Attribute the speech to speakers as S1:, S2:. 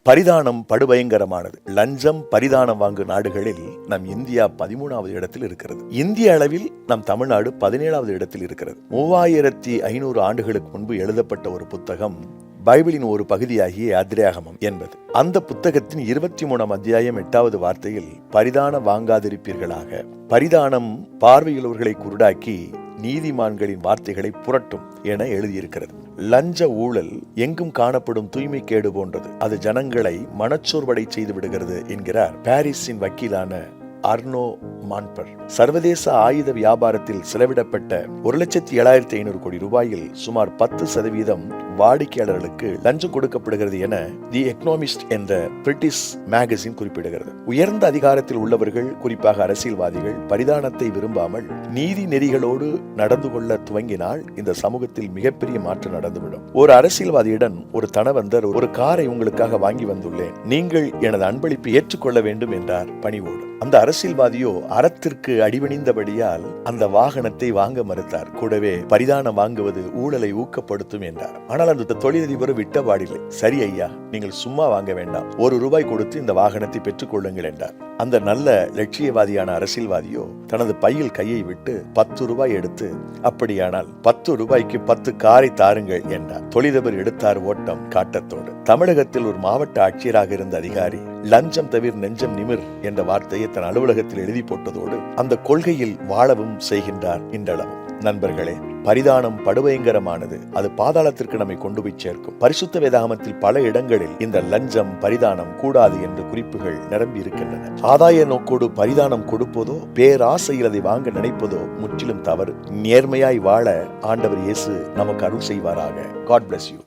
S1: பரிதானம் படுபயங்கரமானது. லஞ்சம் பரிதானம் வாங்கும் நாடுகளில் நம் இந்தியா 13வது இடத்தில் இருக்கிறது. இந்திய அளவில் நம் தமிழ்நாடு 17வது இடத்தில் இருக்கிறது. 3500 ஆண்டுகளுக்கு முன்பு எழுதப்பட்ட ஒரு புத்தகம் பைபிளின் ஒரு பகுதியாகிய யாத்திராகமம் என்பது. அந்த புத்தகத்தின் 23ஆம் அத்தியாயம் 8வது வார்த்தையில் பரிதானம் வாங்காதிருப்பீர்களாக. பரிதானம் பார்வையுள்ளவர்களை குருடாக்கி நீதிமான்களின் வார்த்தைகளை புரட்டும் என எழுதியிருக்கிறது. லஞ்ச ஊழல் எங்கும் காணப்படும் தூய்மை கேடு போன்றது. அது ஜனங்களை மனச்சோர்வடை செய்து விடுகிறது என்கிறார் பாரிஸின் வக்கீலான அர்னோ மான்பர். சர்வதேச ஆயுத வியாபாரத்தில் செலவிடப்பட்ட 1,07,500 கோடி ரூபாயில் சுமார் 10% வாடிக்கையாளர்களுக்கு லஞ்சம் கொடுக்கப்படுகிறது என தி எக்கனாமிஸ்ட் என்ற பிரிட்டிஷ் மேகசின் குறிப்பிடுகிறது. உயர்ந்த அதிகாரத்தில் உள்ளவர்கள், குறிப்பாக அரசியல்வாதிகள், பரிதானத்தை விரும்பாமல் நீதி நெறிகளோடு நடந்து கொள்ள துவங்கினால் இந்த சமூகத்தில் மிகப்பெரிய மாற்றம் நடந்துவிடும். ஒரு அரசியல்வாதியிடம் ஒரு தனவந்தர், ஒரு காரை உங்களுக்காக வாங்கி வந்துள்ளேன், நீங்கள் எனது அன்பளிப்பை ஏற்றுக்கொள்ள வேண்டும் என்றார் பணிவோடு. அந்த அரசியல்வாதியோ அறத்திற்கு அடிபணிந்தபடியால் அந்த வாகனத்தை வாங்க மறுத்தார். கூடவே பரிதானம் வாங்குவது ஊழலை ஊக்கப்படுத்தும் என்றார். ஆனால் அந்த தொழிலதிபர் விட்டபாடில்லை. சரி ஐயா, நீங்கள் சும்மா வாங்க வேண்டாம், ₹1 கொடுத்து இந்த வாகனத்தை பெற்றுக் கொள்ளுங்கள் என்றார். அந்த நல்ல லட்சியவாதியான அரசியல்வாதியோ தனது பையில் கையை விட்டு ₹10 எடுத்து, அப்படியானால் ₹10 10 காரை தாருங்கள் என்றார். தொழிலதிபர் எடுத்தார் ஓட்டம் காட்டத்தோடு. தமிழகத்தில் ஒரு மாவட்ட ஆட்சியராக இருந்த அதிகாரி லஞ்சம் தவிர நெஞ்சம் நிமிர் என்ற வார்த்தையை தன் அலுவலகத்தில் எழுதி போட்டதோடு அந்த கொள்கையில் வாழவும் செய்கின்றார் இன்றளவும். நண்பர்களே, பரிதானம் படுபயங்கரமானது. அது பாதாளத்திற்கு நம்மை கொண்டு போய் சேர்க்கும். பரிசுத்த வேதாகமத்தில் பல இடங்களில் இந்த லஞ்சம் பரிதானம் கூடாது என்ற குறிப்புகள் நிரம்பி இருக்கின்றன. ஆதாய நோக்கோடு பரிதானம் கொடுப்பதோ, பேராசையில் அதை வாங்க நினைப்பதோ முற்றிலும் தவறு. நேர்மையாய் வாழ ஆண்டவர் இயேசு நமக்கு அருள் செய்வாராக. God bless you.